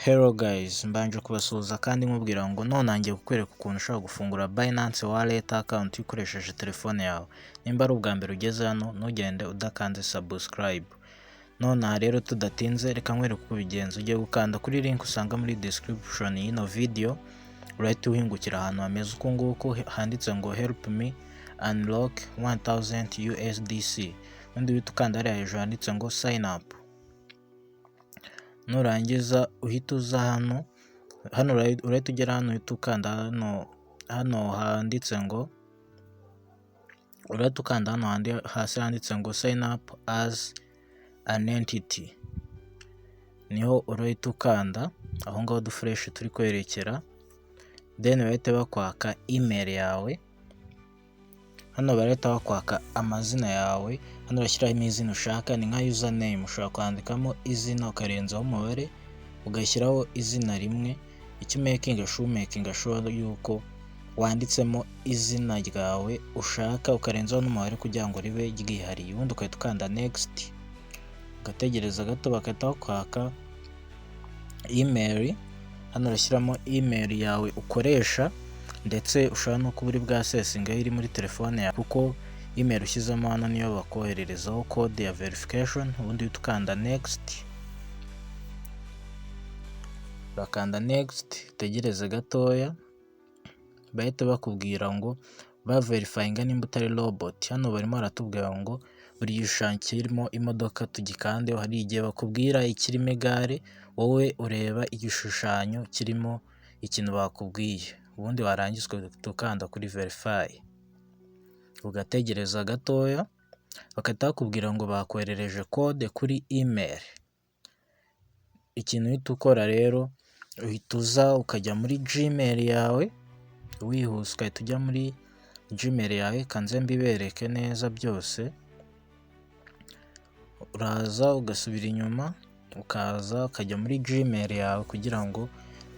Hello guys, mbanje kubasuhuza kandi nkubwira ngo none ngiye kukwereka ukuntu ushobora gufungura Binance Wallet account ukoresheje telefone yawe. Nimba ari ubwa mbere ugeze hano ntugende udakanze subscribe. None rero tudatinze reka nkwereke uko ubigenza. Ugiye gukanda kuri link usanga muri description y'ino video, urahita uhingukira ahantu hameze uko nguko handitse ngo help me unlock 1000 USDC. Undi uhita ukanda hariya hejuru handitse ngo sign up. Nurangiza uhita uza hano urahita ugera hano uhita ukanda hano handitse ngo urahita ukanda hano hasi handitse ngo sign up as an entity. Niho urahita ukanda aho ngaho dufresh turi kwerekera, then urahita bakwaka email yawe. Hano barahita bakwaka amazina yawe, hano urashyiraho izina ushaka, ni nka username ushobora kwandikamo izina ukarenzaho umubare ugashyiraho izina rimwe, icyo making sure yuko wanditsemo izina ryawe ushaka ukarenzaho n'umubare kugira ngo ribe ryihariye. Ubundi ukahita ukanda next ugategereza gato bagahita bakwaka email. Hano urashyiramo email yawe ukoresha, ndetse ushobora no kuba uri bwasesinga iri muri telefone yawe, kuko email ushyizemo hano niyo bakohererezaho code ya verification. Ubundi uhita ukanda next, bakanda next, utegereze gatoya bahita bakubwira ngo baverifyinga nimba utari robot. Hano barimo baratubwira ngo buri gishushanyo kirimo imodoka tugikandeho. Hari igihe bakubwira ikirimo igare, wowe ureba igishushanyo kirimo ikintu bakubwiye, ubundi warangiza ukanda kuri verify ugategereza gatoya bakahita bakubwira ngo bakoherereje code kuri email. Ikintu uhita ukora rero uhita uza ukajya muri Gmail yawe wihuse, ukahita ujya muri Gmail yawe, kanze mbibereke neza byose. Uraza ugasubira inyuma ukaza ukajya muri Gmail yawe kugira ngo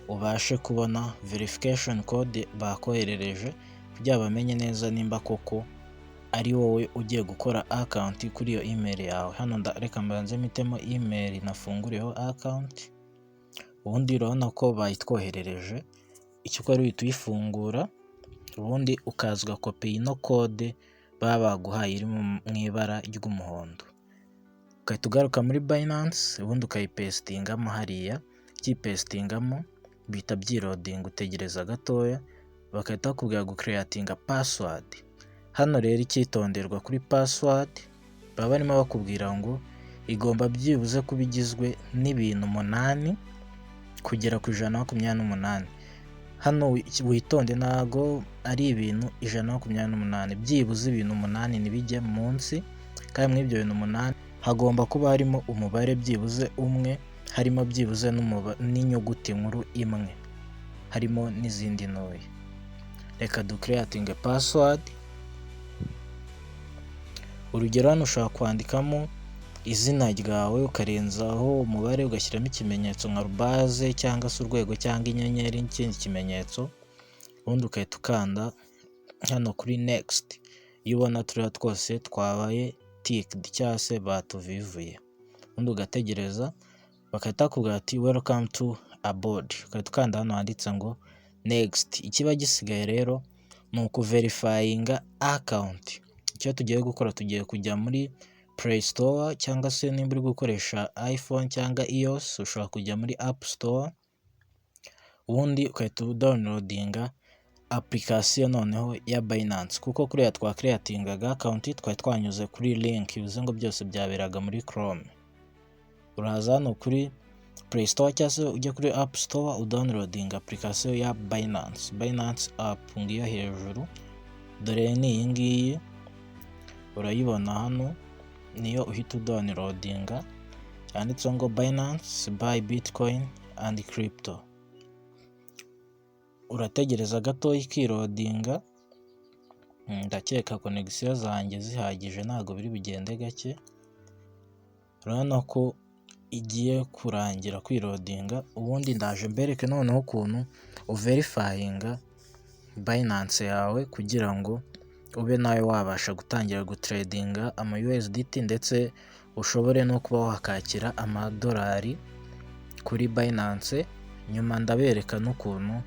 ubashe kubona verification code bakoherereje, kugira bamenye neza nimba koko ari wowe ugiye gukora account kuri iyo email yawe. Hano reka mbanze mitemo email nafunguriyeho account, ubundi urabona ko bayitwoherereje. Icyo ukora uhita uyifungura, ubundi ukazwa kopi ino code baba baguhaye iri mu ibara ry'umuhondo, ugahita ugaruka muri Binance ubundi ukayipestingamo hariya. Ukipestingamo bihita byirodinga, utegereza gatoya bagahita bakubwira gucreatinga password. Hano rero icyitonderwa kuri password, baba barimo bakubwira ngo igomba byibuze kuba igizwe n'ibintu 8 kugera ku 128. Hano witonde ntago ari ibintu 128, byibuze ibintu 8 ntibijye munsi, kandi muri ibyo bintu 8 hagomba kuba harimo umubare byibuze umwe, harimo byibuze n'inyuguti nkuru imwe, harimo n'izindi ntoya. Reka ducreating password. Urugero hano ushobora kwandikamo izina ryawe ukarenzaho umubare ugashyiramo ikimenyetso nka base cyangwa se urwego cyangwa inyenyeri n'ikindi kimenyetso, ubundi ukahita ukanda hano kuri next. Iyo ubona turiya twose twabaye ticked cyangwa se batuvivuye, ubundi ugategereza bakahita bakubwira ati welcome to aboard, ukahita ukanda hano handitse ngo next. Ikiba gisigaye rero ni ukuverifyinga account. Icyo tugiye gukora, tugiye kujya muri Play Store, cyangwa se nimba uri gukoresha iPhone cyangwa iOS ushobora kujya muri App Store, ubundi ukahita downloadinga application noneho ya Binance, kuko kuriya twa creatingaga account twari twanyuze kuri link, bivuze ngo byose byaberaga muri Chrome. Uraza hano kuri Play Store cyangwa se ujya kuri App Store udownloadinga application ya Binance app. Ngiyo hejuru, dore ni iyi ngiyi urayibona hano, niyo uhita downloadinga, yanditse ngo Binance buy Bitcoin and crypto. Urategereza gato ikirodinga, ndakeka connection zanjye zihagije ntago biri bugende gake. Urabona ko igiye kurangira kwirodinga, ubundi ndaje mbereke noneho ukuntu uverifyinga Binance yawe kugira ngo ube nawe wabasha gutangira gutradinga ama USDT, ndetse ushobore no kuba wakakira amadolari kuri Binance, nyuma ndabereka n'ukuntu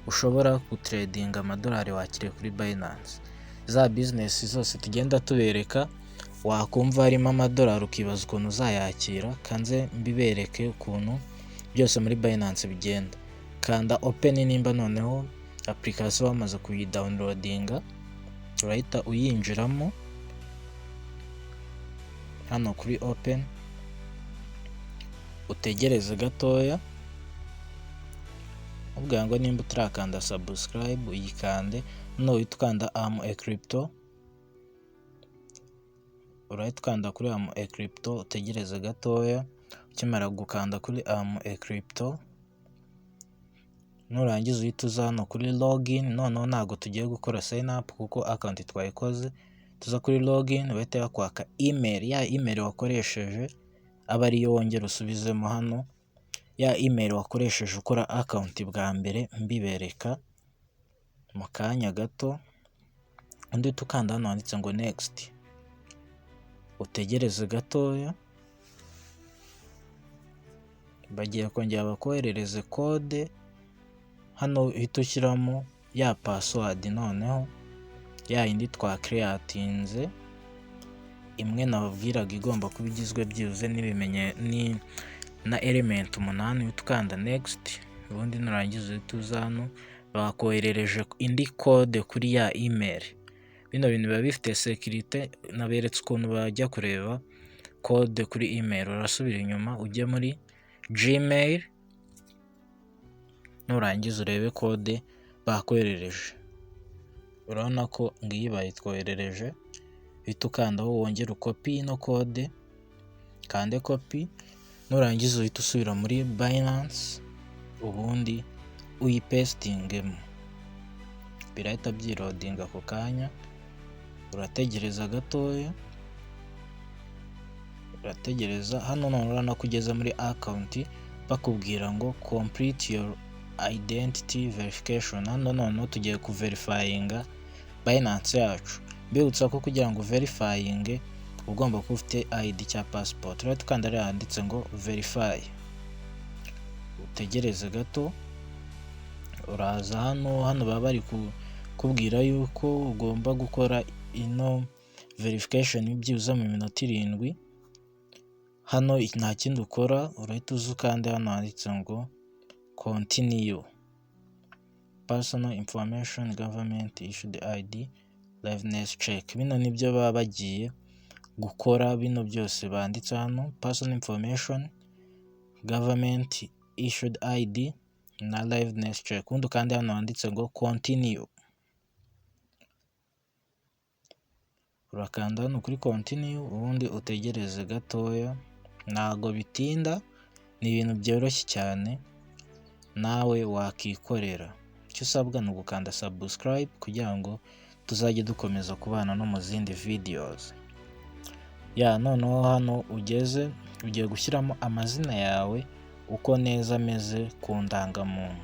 ushobora gutredinga amadolari wakiriye kuri Binance. Za business zose tugenda tubereka wakumva harimo amadolari ukibaza ukuntu uzayakira, kanze mbibereke ukuntu byose muri Binance bigenda. Kanda open nimba noneho application wamaze kuyidownloadinga, urahita uyinjiramo hano kuri open, utegereze gatoya, ubwira ngo nimba utarakanda subscribe uyikande, no uhita ukanda am a crypto, urahita ukanda kuri am a crypto, utegereze gatoya. Ukimara gukanda kuri am a crypto, nurangiza uhita uza hano kuri login. Noneho ntabwo tugiye gukora sign up kuko account twayikoze, tuza kuri login, bahita bakwaka email, ya email wakoresheje aba ariyo wongera usubizemo hano, ya email wakoresheje ukora account bwa mbere mbibereka mu kanya gato. Undi tukanda hano handitse ngo next, utegereze gatoya, bagiye kongera bakoherereze code. Hano uhita ushyiramo ya password, noneho ya yindi twa creatinze imwe nababwiraga igomba kuba igizwe byibuze n'ibimenye na element 8. Ukanda next, ubundi nurangiza uhita uza hano, bakoherereje indi code kuri ya email. Bino bintu biba bifite security, naberetse ukuntu bajya kureba code kuri email. Urasubira inyuma ujye muri Gmail, nurangiza urebe code bakoherereje. Urabona ko ngiyi bayitwoherereje, uhita ukandaho wongera ukopi ino code, kande copy, nurangiza uhita usubira muri Binance, ubundi uyipestingemo. Birahita byirodinga ako kanya, urategereza gatoya, urategereza. Hano none urabona ko ugeze muri account, bakubwira ngo complete your identity verification. Hano none tugiye kuverifyinga Binance yacu. Mbibutsa ko kugira ngo verifyinge ugomba kuba ufite ID cya passport. Rero tukanda ari handitse ngo verify, utegereze gato, uraza hano baba bari kubwira yuko ugomba gukora ino verification byibuze mu minota 7. Hano nta kindi ukora, urahita uza ukanda hano handitse ngo continue, personal information, government issued ID, liveness check. Bino nibyo baba bagiye gukora, bino byose banditse hano, personal information, government issued ID na liveness check. Ubundi kandi hano handitse ngo continue, urakanda hano kuri continue, ubundi utegereze gatoya. Ntago bitinda, ni ibintu byoroshye cyane, nawe wakikorera. Icyo usabwa ni ugukanda subscribe kugira ngo tuzajye dukomeza kubana no mu zindi videos. Noneho hano ugeze, ugiye gushyiramo amazina yawe uko neza ameze ku ndangamuntu.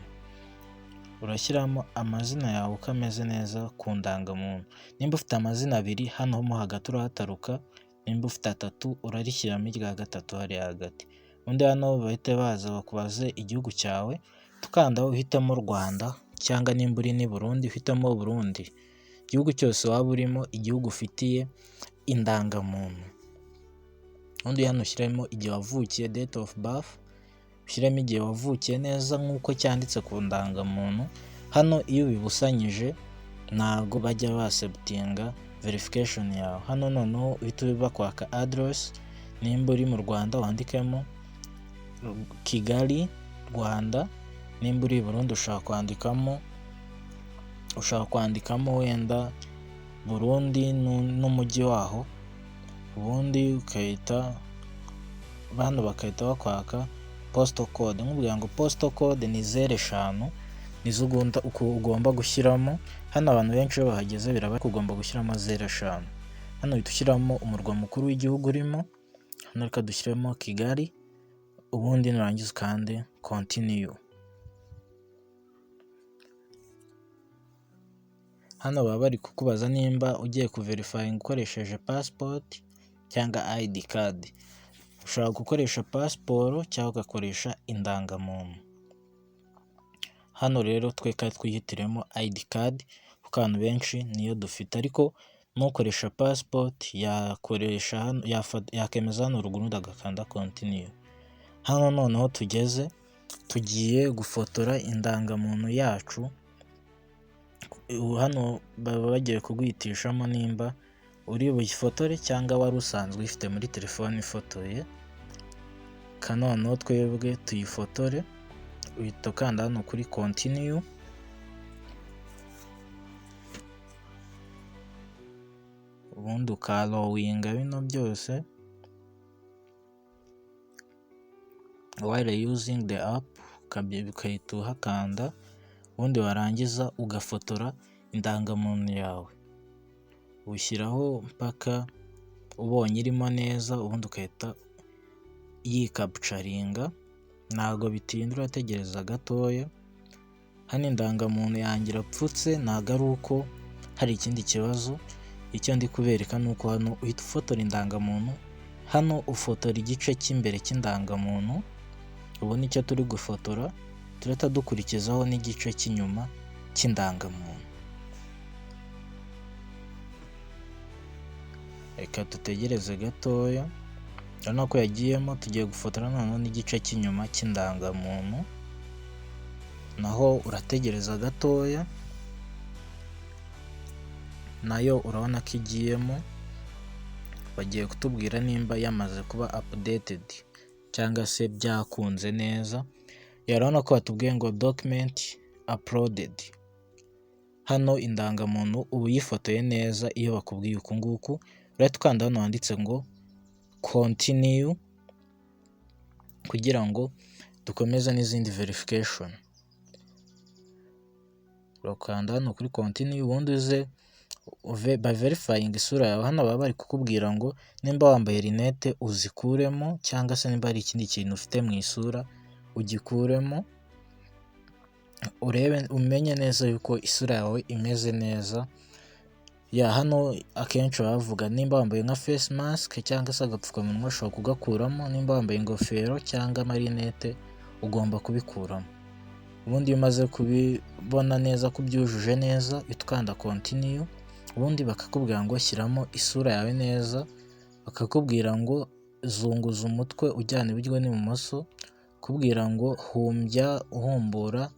Urashyiramo amazina yawe uko ameze neza ku ndangamuntu. Nimba ufite amazina 2, hano mo hagati urahataruka. Nimba ufite 3, urarishyiramo irya gatatu hari hagati. Undi hano bahite baza bakubaze igihugu cyawe, tukanda uhitamo Rwanda, cyangwa nimba uri ni Burundi uhitamo Burundi. Igihugu cyose waba urimo, igihugu ufitiye indangamuntu. Undi hano ushyiramo igihe wavukiye, date of birth, ushyiramo igihe wavukiye neza nk'uko cyanditse ku ndangamuntu. Hano iyo ubibusanyije ntago bajya basebutinga verification yawe. Hano noneho uhita bakwaka address, nimba uri mu Rwanda wandikemo Kigali Rwanda, nimba uri Burundi ushaka kwandikamo wenda Burundi n'umujyi waho. Ubundi ukahita bano bakahita bakwaka postal code. Nkubwira ngo postal code ni 05 nizo ugomba gushyiramo. Hano abantu benshi bahageze biraba ugomba gushyiramo 05. Hano uhita ushyiramo umurwa mukuru w'igihugu urimo, hano reka dushyiremo Kigali, ubundi nurangiza kandi continue. Hano baba bari kukubaza nimba ugiye kuverifyinga ukoresheje passport cyangwa ID card. ushobora gukoresha pasiporo cyangwa ugakoresha indangamuntu. Hano rero twe twihitiremo ID card kuko abantu benshi niyo dufite, ariko n'ukoresha pasipoti yakoresha hano, yakemeza hano ruguru agakanda continue. Hano noneho tugiye gufotora indangamuntu yacu. Hano baba bagiye kuguhitishamo nimba uri buyifotore cyangwa wari usanzwe uyifite muri telefone ifotoye. Noneho twebwe tuyifotore, uhita ukanda hano kuri continue. Ubundi ukarowinga bino byose while using the app, ukahita uhakanda, ubundi warangiza ugafotora indangamuntu yawe, ushyiraho mpaka ubonye irimo neza, ubundi ugahita yikapucaringa. Ntabwo bitinda, urategereza gatoya. Hano indangamuntu yanjye irapfutse, ntabwo ari uko hari ikindi kibazo. Icyo ndi kubereka ni uko hano uhita ufotora indangamuntu, hano ufotora igice cy'imbere cy'indangamuntu. Ubu nicyo turi gufotora, turahita dukurikizaho n'igice cy'inyuma cy'indangamuntu. Reka dutegereze gatoya. Urabona ko yagiyemo, tugiye gufotora noneho n'igice cy'inyuma cy'indangamuntu, naho urategereza gatoya, nayo urabona ko igiyemo. Bagiye kutubwira nimba yamaze kuba updated cyangwa se byakunze neza. Urabona ko batubwiye ngo document uploaded. Hano indangamuntu uba uyifotoye neza. Iyo bakubwiye uku nguku, urahita ukanda hano handitse ngo continue kugira ngo dukomeze n'izindi verification. Urakanda hano kuri continue, ubundi uze ba verifying isura yawe. Hano baba bari kukubwira ngo nimba wambaye rinete uzikuremo, cyangwa se nimba hari ikindi kintu ufite mu isura ugikuremo, urebe umenye neza yuko isura yawe imeze neza. Hano akenshi bavuga nimba wambaye nka face mask cyangwa se agapfukamunwa ushobora kugakuramo, nimba wambaye ingofero cyangwa amarinete ugomba kubikuramo. Ubundi iyo umaze kubibona neza ko ubyujuje neza, uhita ukanda continue. Ubundi bakakubwira ngo shyiramo isura yawe neza, bakakubwira ngo zunguza umutwe ujyana iburyo n'ibumoso, kubwira ngo humbya uhumbura,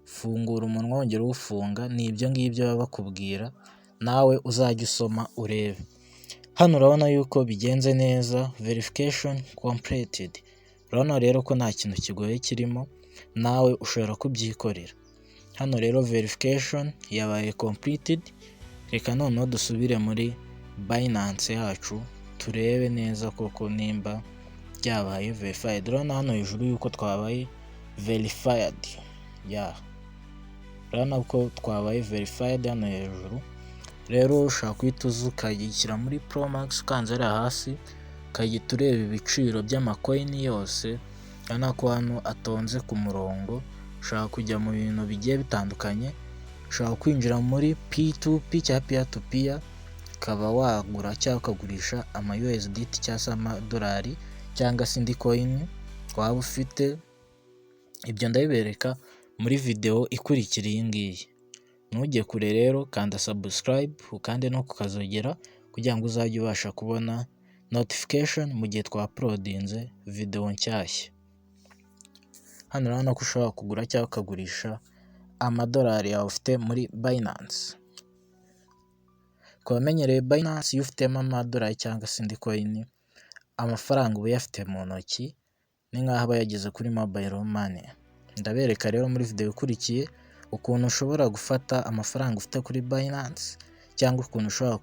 fungura umunwa wongera uwufunga. Ni ibyo ngibyo baba bakubwira, nawe uzajya usoma urebe. Hano urabona yuko bigenze neza, verification completed. Urabona rero ko nta kintu kigoye kirimo, nawe ushobora kubyikorera. Hano rero verification yabaye completed. Reka noneho dusubire muri Binance yacu turebe neza koko nimba byabaye verified. Urabona hano hejuru yuko twabaye verified. Urabona ko twabaye verified hano hejuru. Rero ushaka guhita uza ukayishyira muri Pro Max, ukanze hariya hasi ukahita ureba ibiciro by'amakoini yose. Urabona ko hano atonze ku murongo. Ushaka kujya mu bintu bigiye bitandukanye, ushobora kwinjira muri P2P cyangwa peer to peer, ukaba wagura cyangwa ukagurisha ama USDT cyangwa se amadolari cyangwa se indi coin waba ufite. Ibyo ndabibereka muri video ikurikira iyi ngiyi. Ntujye kure rero, kanda subscribe ukande no kukazogera kugira ngo uzajye ubasha kubona notification mu gihe twa-uploadinze video nshyashya. Hano urabona ko ushobora kugura cyangwa ukagurisha amadolari yawe ufite muri Binance. Ku bamenyereye Binance, iyo ufitemo amadolari cyangwa se indi coin, amafaranga uba uyafite mu ntoki, ni nk'aho aba yageze kuri mobile money. Ndabereka rero muri video ikurikiye ukuntu ushobora gufata amafaranga ufite kuri Binance, cyangwa ukuntu ushobora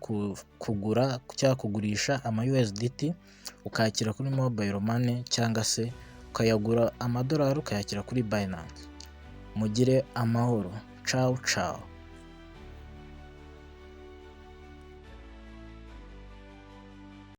kugura cyangwa kugurisha ama USDT ukayakira kuri mobile money, cyangwa se ukayagura amadolari ukayakira kuri Binance. Mugire amahoro. Ciao ciao.